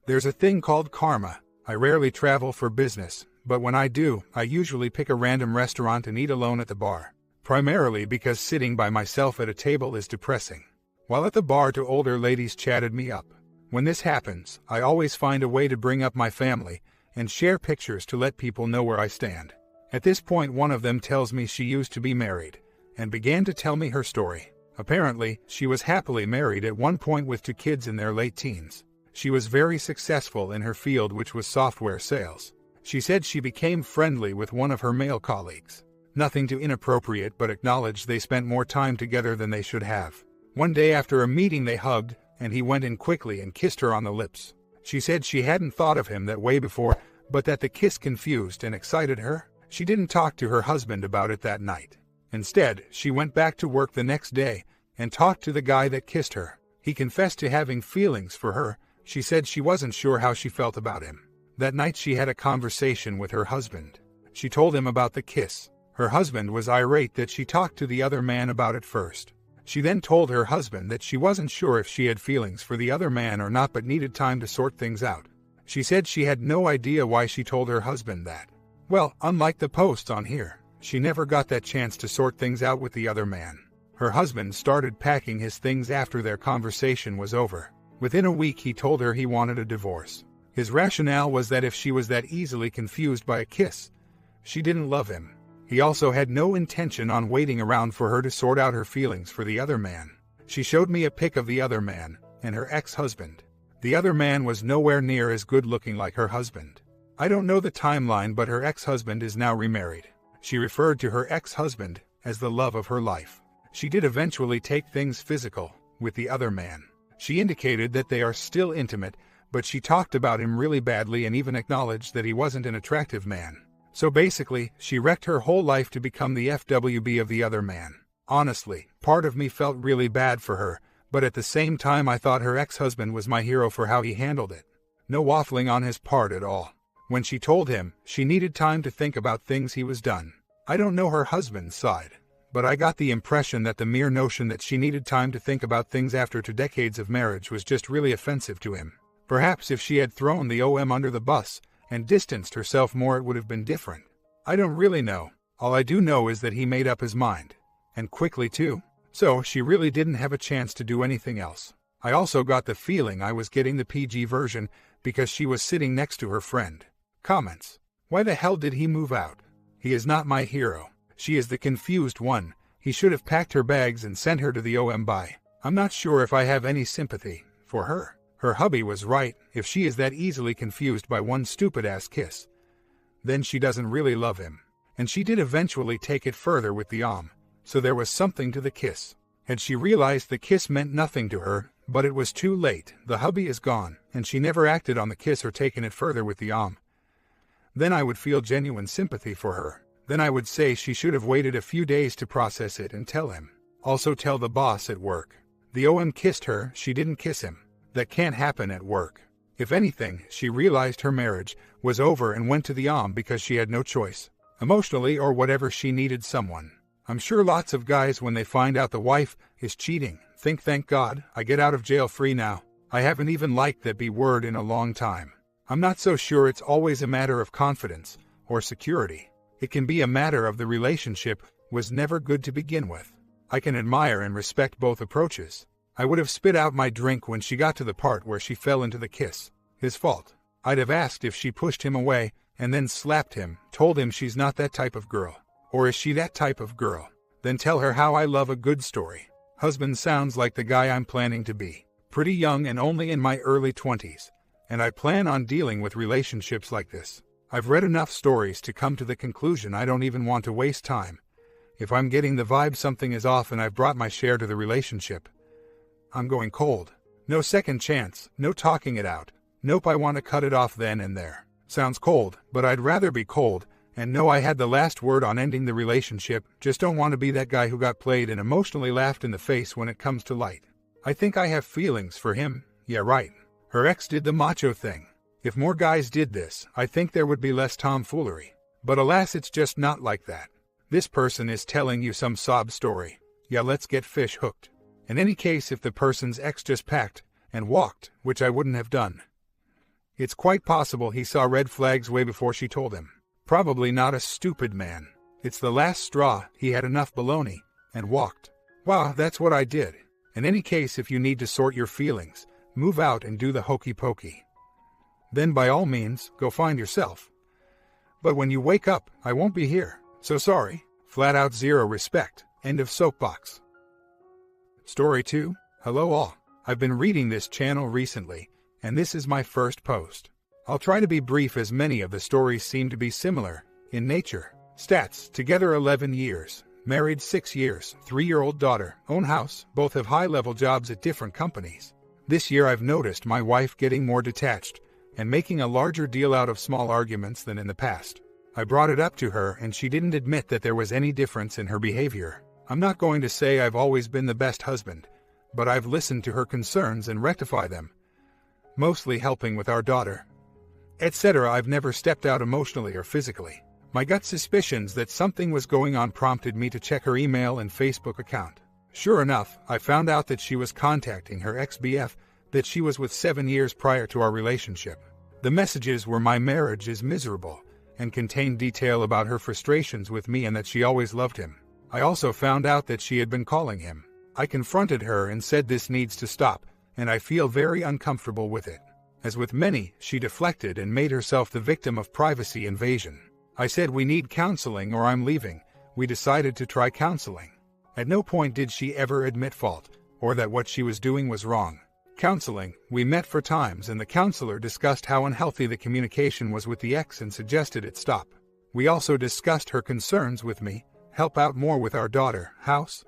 There's a thing called karma. I rarely travel for business, but when I do, I usually pick a random restaurant and eat alone at the bar. Primarily because sitting by myself at a table is depressing. While at the bar, two older ladies chatted me up. When this happens, I always find a way to bring up my family and share pictures to let people know where I stand. At this point, one of them tells me she used to be married and began to tell me her story. Apparently, she was happily married at one point with 2 kids in their late teens. She was very successful in her field, which was software sales. She said she became friendly with one of her male colleagues. Nothing too inappropriate, but acknowledged they spent more time together than they should have. One day after a meeting they hugged, and he went in quickly and kissed her on the lips. She said she hadn't thought of him that way before, but that the kiss confused and excited her. She didn't talk to her husband about it that night. Instead, she went back to work the next day and talked to the guy that kissed her. He confessed to having feelings for her. She said she wasn't sure how she felt about him. That night she had a conversation with her husband. She told him about the kiss. Her husband was irate that she talked to the other man about it first. She then told her husband that she wasn't sure if she had feelings for the other man or not, but needed time to sort things out. She said she had no idea why she told her husband that. Well, unlike the posts on here, she never got that chance to sort things out with the other man. Her husband started packing his things after their conversation was over. Within a week he told her he wanted a divorce. His rationale was that if she was that easily confused by a kiss, she didn't love him. He also had no intention on waiting around for her to sort out her feelings for the other man. She showed me a pic of the other man and her ex-husband. The other man was nowhere near as good looking like her husband. I don't know the timeline, but her ex-husband is now remarried. She referred to her ex-husband as the love of her life. She did eventually take things physical with the other man. She indicated that they are still intimate, but she talked about him really badly and even acknowledged that he wasn't an attractive man. So basically, she wrecked her whole life to become the FWB of the other man. Honestly, part of me felt really bad for her, but at the same time I thought her ex-husband was my hero for how he handled it. No waffling on his part at all. When she told him she needed time to think about things, he was done. I don't know her husband's side, but I got the impression that the mere notion that she needed time to think about things after 2 decades of marriage was just really offensive to him. Perhaps if she had thrown the OM under the bus and distanced herself more, it would have been different. I don't really know. All I do know is that he made up his mind. And quickly too. So she really didn't have a chance to do anything else. I also got the feeling I was getting the PG version because she was sitting next to her friend. Comments. Why the hell did he move out? He is not my hero. She is the confused one. He should have packed her bags and sent her to the OM. Bye. I'm not sure if I have any sympathy for her. Her hubby was right. If she is that easily confused by one stupid-ass kiss, then she doesn't really love him. And she did eventually take it further with the so there was something to the kiss. Had she realized the kiss meant nothing to her, but it was too late. The hubby is gone, and she never acted on the kiss or taken it further with the then I would feel genuine sympathy for her. Then I would say she should have waited a few days to process it and tell him. Also tell the boss at work. The OM kissed her, she didn't kiss him. That can't happen at work. If anything, she realized her marriage was over and went to the because she had no choice. Emotionally or whatever, she needed someone. I'm sure lots of guys, when they find out the wife is cheating, think, thank God, I get out of jail free now. I haven't even liked that B word in a long time. I'm not so sure it's always a matter of confidence or security. It can be a matter of the relationship was never good to begin with. I can admire and respect both approaches. I would have spit out my drink when she got to the part where she fell into the kiss. His fault. I'd have asked if she pushed him away and then slapped him, told him she's not that type of girl. Or is she that type of girl? Then tell her how I love a good story. Husband sounds like the guy I'm planning to be. Pretty young and only in my early 20s. And I plan on dealing with relationships like this. I've read enough stories to come to the conclusion I don't even want to waste time. If I'm getting the vibe something is off and I've brought my share to the relationship, I'm going cold. No second chance, no talking it out. Nope, I want to cut it off then and there. Sounds cold, but I'd rather be cold and know I had the last word on ending the relationship. Just don't want to be that guy who got played and emotionally laughed in the face when it comes to light. I think I have feelings for him. Yeah, right. Her ex did the macho thing. If more guys did this, I think there would be less tomfoolery. But alas, it's just not like that. This person is telling you some sob story. Yeah, let's get fish hooked. In any case, if the person's ex just packed and walked, which I wouldn't have done, It's quite possible he saw red flags way before she told him. Probably not a stupid man. It's the last straw, he had enough baloney, and walked. Wow, that's what I did. In any case, if you need to sort your feelings, move out and do the hokey pokey. Then by all means, go find yourself. But when you wake up, I won't be here. So sorry. Flat out zero respect. End of soapbox. Story 2. Hello all. I've been reading this channel recently, and this is my first post. I'll try to be brief as many of the stories seem to be similar in nature. Stats: together 11 years, married 6 years, 3-year-old daughter, own house, both have high-level jobs at different companies. This year I've noticed my wife getting more detached and making a larger deal out of small arguments than in the past. I brought it up to her and she didn't admit that there was any difference in her behavior. I'm not going to say I've always been the best husband, but I've listened to her concerns and rectified them, mostly helping with our daughter, etc. I've never stepped out emotionally or physically. My gut suspicions that something was going on prompted me to check her email and Facebook account. Sure enough, I found out that she was contacting her ex-BF that she was with 7 years prior to our relationship. The messages were "my marriage is miserable," and contained detail about her frustrations with me and that she always loved him. I also found out that she had been calling him. I confronted her and said this needs to stop, and I feel very uncomfortable with it. As with many, she deflected and made herself the victim of privacy invasion. I said we need counseling or I'm leaving. We decided to try counseling. At no point did she ever admit fault, or that what she was doing was wrong. Counseling: we met for times and the counselor discussed how unhealthy the communication was with the ex and suggested it stop. We also discussed her concerns with me, help out more with our daughter, house,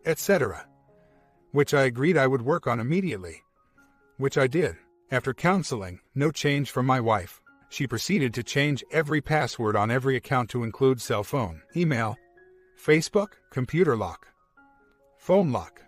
etc., which I agreed I would work on immediately, which I did. After counseling, no change from my wife. She proceeded to change every password on every account to include cell phone, email, Facebook, computer lock, phone lock,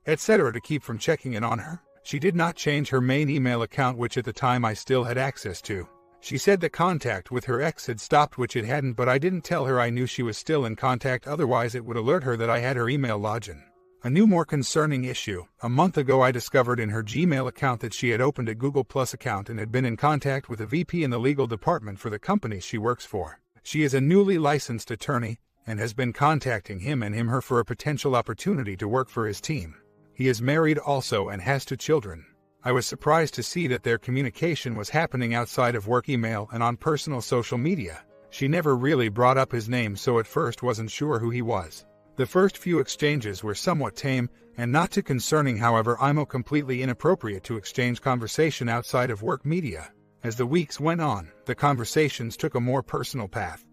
etc. to keep from checking in on her. She did not change her main email account, which at the time I still had access to. She said the contact with her ex had stopped, which it hadn't, but I didn't tell her I knew she was still in contact, otherwise it would alert her that I had her email login. A new, more concerning issue: a month ago I discovered in her Gmail account that she had opened a Google Plus account and had been in contact with a VP in the legal department for the company she works for. She is a newly licensed attorney and has been contacting him and her for a potential opportunity to work for his team. He is married also and has 2 children. I was surprised to see that their communication was happening outside of work email and on personal social media. She never really brought up his name, so at first wasn't sure who he was. The first few exchanges were somewhat tame and not too concerning. However, I'm completely inappropriate to exchange conversation outside of work media. As the weeks went on, the conversations took a more personal path,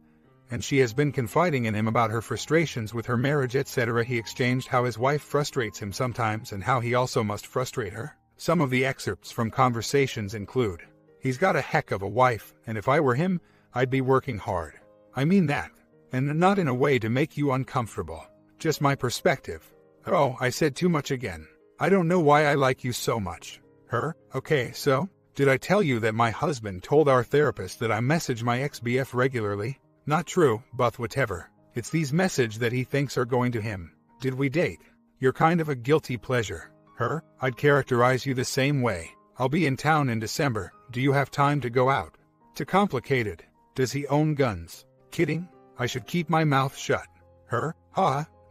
and she has been confiding in him about her frustrations with her marriage, etc. He exchanged how his wife frustrates him sometimes and how he also must frustrate her. Some of the excerpts from conversations include: he's got a heck of a wife, and if I were him, I'd be working hard. I mean that, and not in a way to make you uncomfortable. Just my perspective. Oh, I said too much again. I don't know why I like you so much. Her? Okay, so? Did I tell you that my husband told our therapist that I message my ex-BF regularly? Not true, but whatever. It's these messages that he thinks are going to him. Did we date? You're kind of a guilty pleasure. Her? I'd characterize you the same way. I'll be in town in December. Do you have time to go out? Too complicated. Does he own guns? Kidding. I should keep my mouth shut. Her?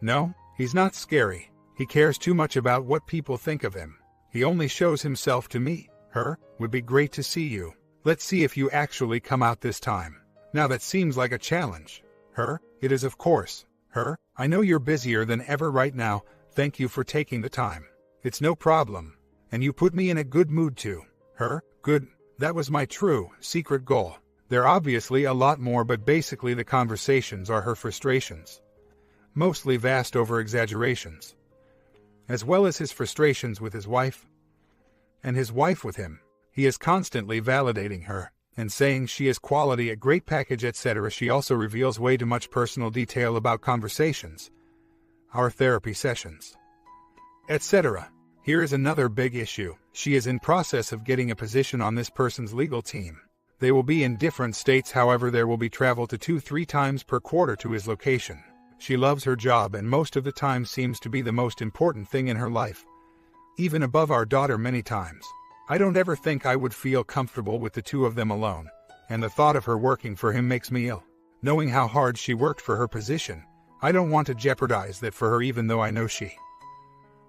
No, he's not scary. He cares too much about what people think of him. He only shows himself to me. Her? Would be great to see you. Let's see if you actually come out this time. Now that seems like a challenge. Her? It is, of course. Her? I know you're busier than ever right now. Thank you for taking the time. It's no problem. And you put me in a good mood too. Her? Good. That was my true, secret goal. There are obviously a lot more, but basically the conversations are her frustrations. Mostly vast over-exaggerations. As well as his frustrations with his wife. And his wife with him. He is constantly validating her and saying she is quality, a great package, etc. She also reveals way too much personal detail about conversations, our therapy sessions, etc. Here is another big issue. She is in process of getting a position on this person's legal team. They will be in different states, however there will be travel to 2-3 times per quarter to his location. She loves her job and most of the time seems to be the most important thing in her life, even above our daughter many times. I don't ever think I would feel comfortable with the two of them alone, and the thought of her working for him makes me ill. Knowing how hard she worked for her position, I don't want to jeopardize that for her even though I know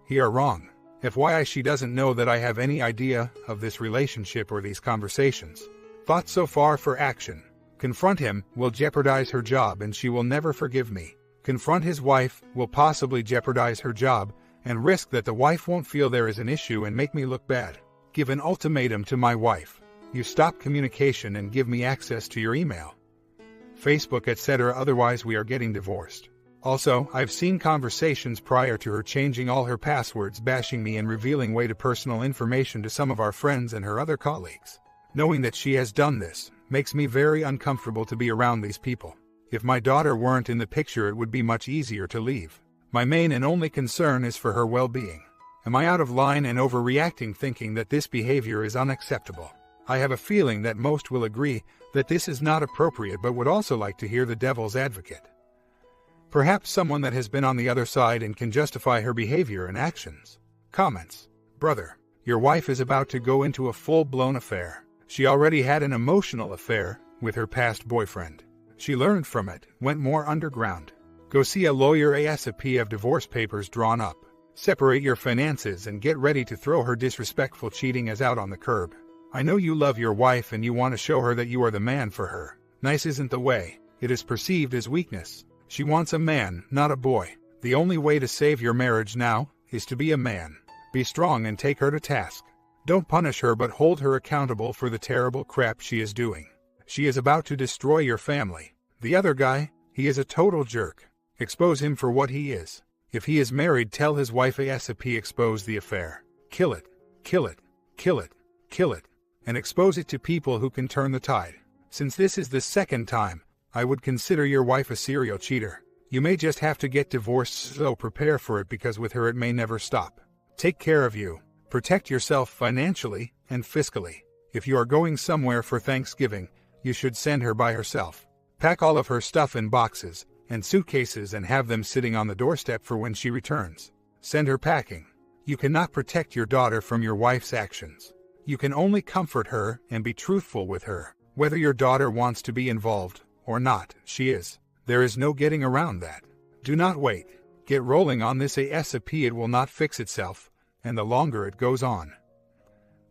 he are wrong. FYI, she doesn't know that I have any idea of this relationship or these conversations. Thoughts so far for action. Confront him will jeopardize her job and she will never forgive me. Confront his wife will possibly jeopardize her job and risk that the wife won't feel there is an issue and make me look bad. Give an ultimatum to my wife. You stop communication and give me access to your email, Facebook, etc. Otherwise we are getting divorced. Also, I've seen conversations prior to her changing all her passwords, bashing me and revealing way to personal information to some of our friends and her other colleagues. Knowing that she has done this makes me very uncomfortable to be around these people. If my daughter weren't in the picture, it would be much easier to leave. My main and only concern is for her well-being. Am I out of line and overreacting thinking that this behavior is unacceptable? I have a feeling that most will agree that this is not appropriate, but would also like to hear the devil's advocate. Perhaps someone that has been on the other side and can justify her behavior and actions. Comments. Brother, your wife is about to go into a full-blown affair. She already had an emotional affair with her past boyfriend. She learned from it, went more underground. Go see a lawyer ASAP, have divorce papers drawn up. Separate your finances and get ready to throw her disrespectful cheating as out on the curb. I know you love your wife and you want to show her that you are the man for her. Nice isn't the way. It is perceived as weakness. She wants a man, not a boy. The only way to save your marriage now is to be a man. Be strong and take her to task. Don't punish her, but hold her accountable for the terrible crap she is doing. She is about to destroy your family. The other guy, he is a total jerk. Expose him for what he is. If he is married, tell his wife ASAP, expose the affair. Kill it, kill it, kill it, kill it, and expose it to people who can turn the tide. Since this is the second time, I would consider your wife a serial cheater. You may just have to get divorced, so prepare for it, because with her it may never stop. Take care of you. Protect yourself financially and fiscally. If you are going somewhere for Thanksgiving, you should send her by herself. Pack all of her stuff in boxes and suitcases and have them sitting on the doorstep for when she returns. Send her packing. You cannot protect your daughter from your wife's actions. You can only comfort her and be truthful with her. Whether your daughter wants to be involved or not, she is. There is no getting around that. Do not wait. Get rolling on this ASAP. It will not fix itself, and the longer it goes on,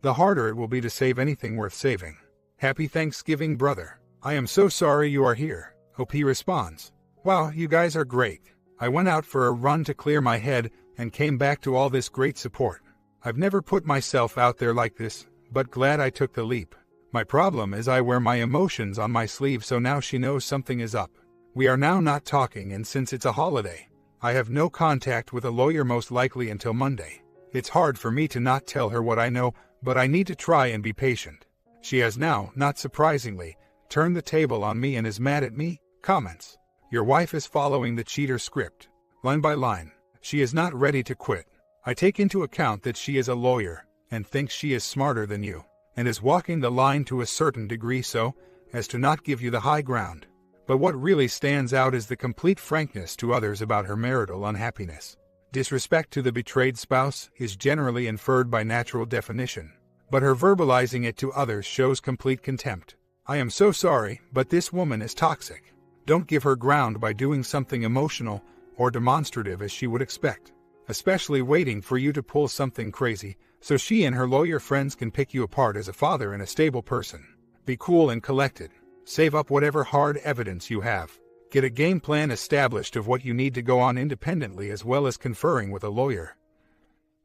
the harder it will be to save anything worth saving. Happy Thanksgiving, brother. I am so sorry you are here. Hope he responds. Wow, you guys are great. I went out for a run to clear my head and came back to all this great support. I've never put myself out there like this, but glad I took the leap. My problem is I wear my emotions on my sleeve, so now she knows something is up. We are now not talking, and since it's a holiday, I have no contact with a lawyer most likely until Monday. It's hard for me to not tell her what I know, but I need to try and be patient. She has now, not surprisingly, turned the table on me and is mad at me. Comments. Your wife is following the cheater script, line by line. She is not ready to quit. I take into account that she is a lawyer and thinks she is smarter than you, and is walking the line to a certain degree so as to not give you the high ground. But what really stands out is the complete frankness to others about her marital unhappiness. Disrespect to the betrayed spouse is generally inferred by natural definition, but her verbalizing it to others shows complete contempt. I am so sorry, but this woman is toxic. Don't give her ground by doing something emotional or demonstrative as she would expect, especially waiting for you to pull something crazy so she and her lawyer friends can pick you apart as a father and a stable person. Be cool and collected. Save up whatever hard evidence you have. Get a game plan established of what you need to go on independently, as well as conferring with a lawyer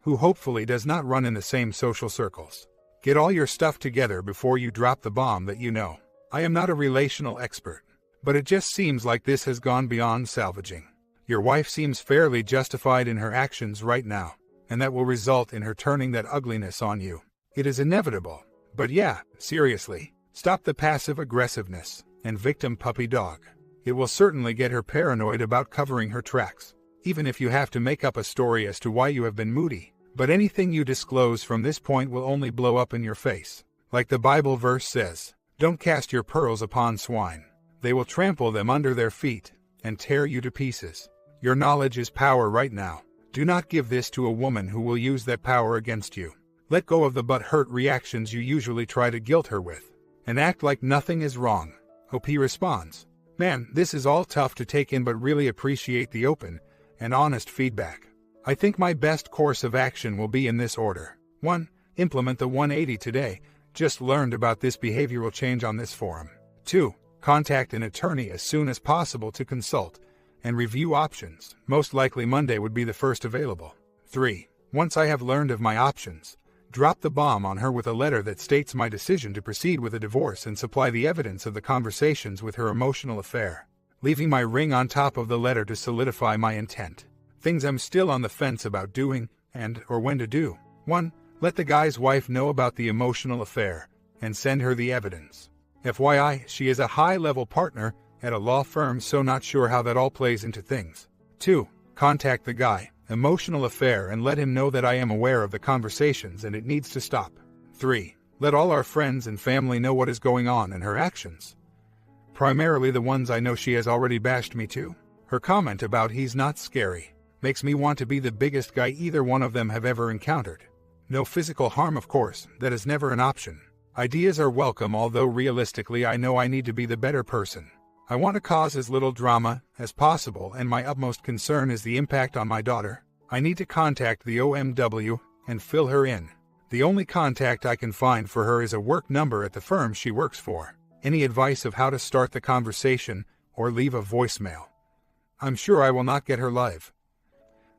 who hopefully does not run in the same social circles. Get all your stuff together before you drop the bomb that you know. I am not a relational expert, but it just seems like this has gone beyond salvaging. Your wife seems fairly justified in her actions right now, and that will result in her turning that ugliness on you. It is inevitable. But yeah, seriously, stop the passive aggressiveness and victim puppy dog. It will certainly get her paranoid about covering her tracks, even if you have to make up a story as to why you have been moody. But anything you disclose from this point will only blow up in your face. Like the Bible verse says, don't cast your pearls upon swine. They will trample them under their feet and tear you to pieces. Your knowledge is power right now. Do not give this to a woman who will use that power against you. Let go of the but-hurt reactions you usually try to guilt her with, and act like nothing is wrong. OP responds, "Man, this is all tough to take in, but really appreciate the open and honest feedback. I think my best course of action will be in this order. 1. Implement the 180 today. Just learned about this behavioral change on this forum. 2. Contact an attorney as soon as possible to consult and review options. Most likely Monday would be the first available. 3. Once I have learned of my options, drop the bomb on her with a letter that states my decision to proceed with a divorce and supply the evidence of the conversations with her emotional affair, leaving my ring on top of the letter to solidify my intent. Things I'm still on the fence about doing and or when to do. 1. Let the guy's wife know about the emotional affair and send her the evidence. FYI, she is a high-level partner at a law firm, so not sure how that all plays into things. 2. Contact the guy, emotional affair, and let him know that I am aware of the conversations and it needs to stop. 3. Let all our friends and family know what is going on and her actions. Primarily the ones I know she has already bashed me to. Her comment about he's not scary makes me want to be the biggest guy either one of them have ever encountered. No physical harm, of course, that is never an option. Ideas are welcome, although realistically I know I need to be the better person. I want to cause as little drama as possible, and my utmost concern is the impact on my daughter. I need to contact the OMW and fill her in. The only contact I can find for her is a work number at the firm she works for. Any advice of how to start the conversation or leave a voicemail? I'm sure I will not get her live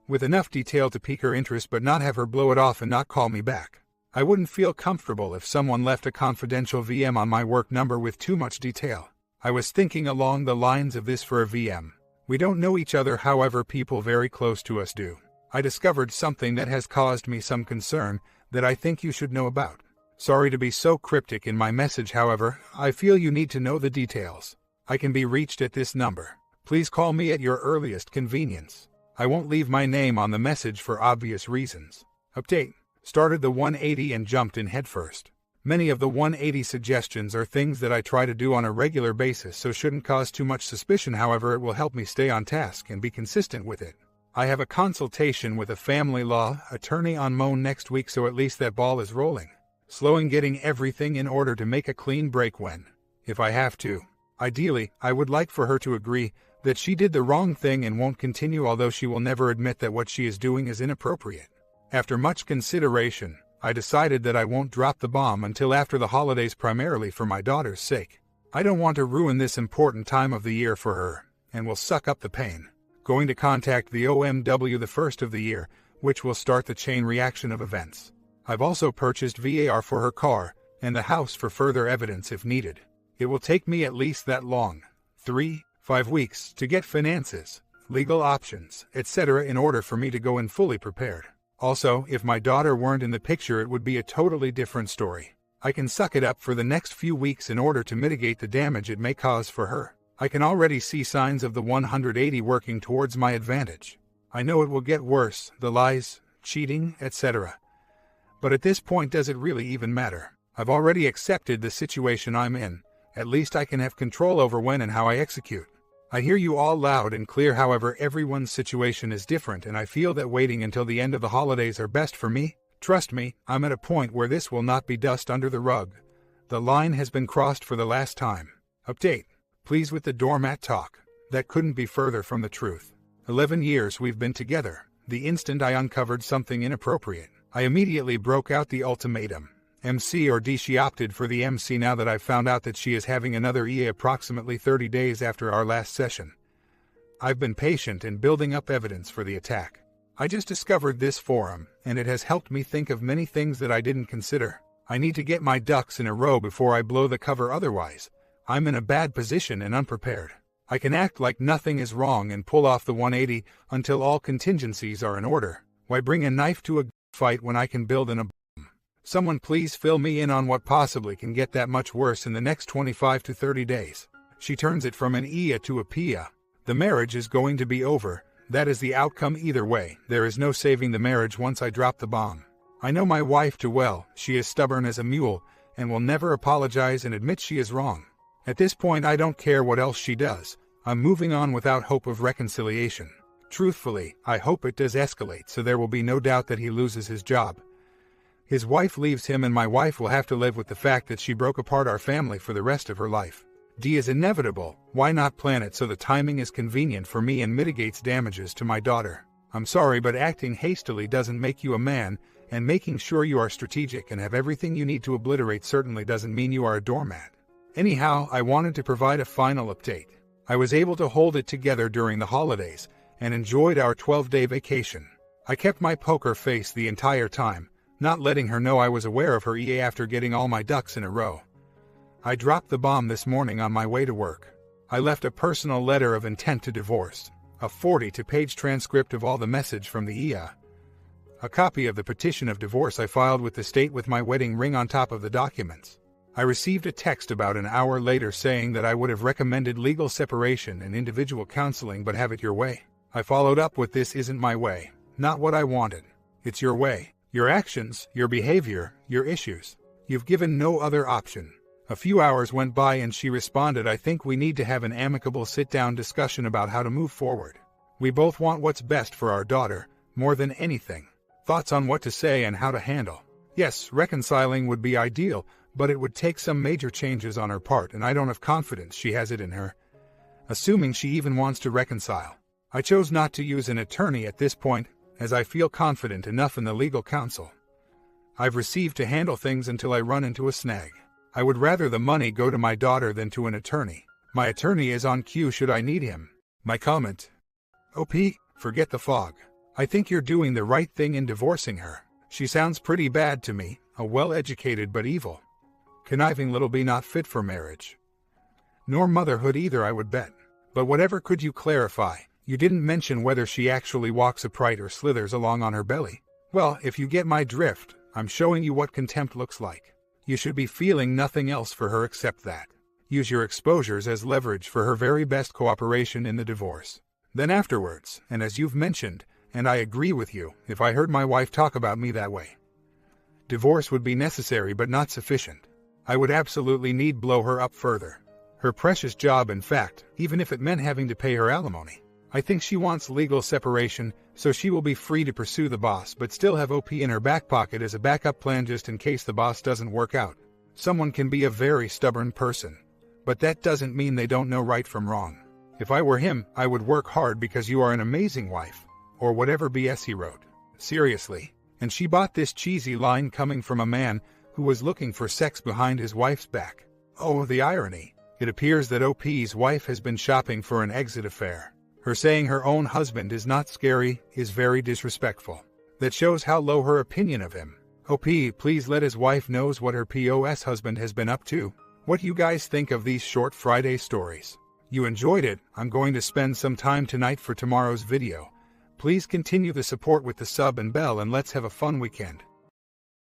with enough detail to pique her interest, but not have her blow it off and not call me back. I wouldn't feel comfortable if someone left a confidential VM on my work number with too much detail. I was thinking along the lines of this for a VM. We don't know each other, however people very close to us do. I discovered something that has caused me some concern that I think you should know about. Sorry to be so cryptic in my message, however, I feel you need to know the details. I can be reached at this number. Please call me at your earliest convenience. I won't leave my name on the message for obvious reasons. Update. Started the 180 and jumped in headfirst. Many of the 180 suggestions are things that I try to do on a regular basis, so shouldn't cause too much suspicion. However, it will help me stay on task and be consistent with it. I have a consultation with a family law attorney on Moan next week, so at least that ball is rolling. Slowing getting everything in order to make a clean break when, if I have to. Ideally, I would like for her to agree that she did the wrong thing and won't continue, although she will never admit that what she is doing is inappropriate. After much consideration, I decided that I won't drop the bomb until after the holidays, primarily for my daughter's sake. I don't want to ruin this important time of the year for her, and will suck up the pain. Going to contact the OMW the first of the year, which will start the chain reaction of events. I've also purchased VAR for her car and the house for further evidence if needed. It will take me at least that long, 3-5 weeks, to get finances, legal options, etc. in order for me to go in fully prepared. Also, if my daughter weren't in the picture, it would be a totally different story. I can suck it up for the next few weeks in order to mitigate the damage it may cause for her. I can already see signs of the 180 working towards my advantage. I know it will get worse, the lies, cheating, etc. But at this point, does it really even matter? I've already accepted the situation I'm in. At least I can have control over when and how I execute. I hear you all loud and clear, however everyone's situation is different, and I feel that waiting until the end of the holidays are best for me. Trust me, I'm at a point where this will not be dust under the rug. The line has been crossed for the last time. Update. Please with the doormat talk. That couldn't be further from the truth. 11 years we've been together. The instant I uncovered something inappropriate, I immediately broke out the ultimatum. MC or D. She opted for the MC now that I've found out that she is having another EA approximately 30 days after our last session. I've been patient in building up evidence for the attack. I just discovered this forum, and it has helped me think of many things that I didn't consider. I need to get my ducks in a row before I blow the cover, otherwise I'm in a bad position and unprepared. I can act like nothing is wrong and pull off the 180 until all contingencies are in order. Why bring a knife to a fight when I can build in a bomb? Someone please fill me in on what possibly can get that much worse in the next 25 to 30 days. She turns it from an Ia to a Pia. The marriage is going to be over. That is the outcome either way. There is no saving the marriage once I drop the bomb. I know my wife too well. She is stubborn as a mule and will never apologize and admit she is wrong. At this point, I don't care what else she does. I'm moving on without hope of reconciliation. Truthfully, I hope it does escalate so there will be no doubt that he loses his job. His wife leaves him and my wife will have to live with the fact that she broke apart our family for the rest of her life. D is inevitable. Why not plan it so the timing is convenient for me and mitigates damages to my daughter? I'm sorry, but acting hastily doesn't make you a man, and making sure you are strategic and have everything you need to obliterate certainly doesn't mean you are a doormat. Anyhow, I wanted to provide a final update. I was able to hold it together during the holidays and enjoyed our 12-day vacation. I kept my poker face the entire time, not letting her know I was aware of her EA after getting all my ducks in a row. I dropped the bomb this morning on my way to work. I left a personal letter of intent to divorce, a 42-page transcript of all the message from the EA, a copy of the petition of divorce I filed with the state with my wedding ring on top of the documents. I received a text about an hour later saying that I would have recommended legal separation and individual counseling, but have it your way. I followed up with, "This isn't my way, not what I wanted. It's your way, your actions, your behavior, your issues. You've given no other option." A few hours went by and she responded, "I think we need to have an amicable sit-down discussion about how to move forward. We both want what's best for our daughter, more than anything. Thoughts on what to say and how to handle? Yes, reconciling would be ideal, but it would take some major changes on her part and I don't have confidence she has it in her, assuming she even wants to reconcile. I chose not to use an attorney at this point, as I feel confident enough in the legal counsel I've received to handle things until I run into a snag. I would rather the money go to my daughter than to an attorney. My attorney is on cue should I need him." My comment: OP, forget the fog. I think you're doing the right thing in divorcing her. She sounds pretty bad to me, a well-educated but evil, conniving little bee, not fit for marriage. Nor motherhood either, I would bet. But whatever, could you clarify? You didn't mention whether she actually walks upright or slithers along on her belly. Well, if you get my drift, I'm showing you what contempt looks like. You should be feeling nothing else for her except that. Use your exposures as leverage for her very best cooperation in the divorce. Then afterwards, and as you've mentioned, and I agree with you, if I heard my wife talk about me that way, divorce would be necessary but not sufficient. I would absolutely need blow her up further. Her precious job, in fact, even if it meant having to pay her alimony. I think she wants legal separation, so she will be free to pursue the boss but still have OP in her back pocket as a backup plan just in case the boss doesn't work out. Someone can be a very stubborn person, but that doesn't mean they don't know right from wrong. If I were him, I would work hard because you are an amazing wife, or whatever BS he wrote. Seriously. And she bought this cheesy line coming from a man who was looking for sex behind his wife's back. Oh, the irony. It appears that OP's wife has been shopping for an exit affair. Her saying her own husband is not scary is very disrespectful. That shows how low her opinion of him. OP, please let his wife knows what her POS husband has been up to. What you guys think of these short Friday stories? You enjoyed it? I'm going to spend some time tonight for tomorrow's video. Please continue the support with the sub and bell and let's have a fun weekend.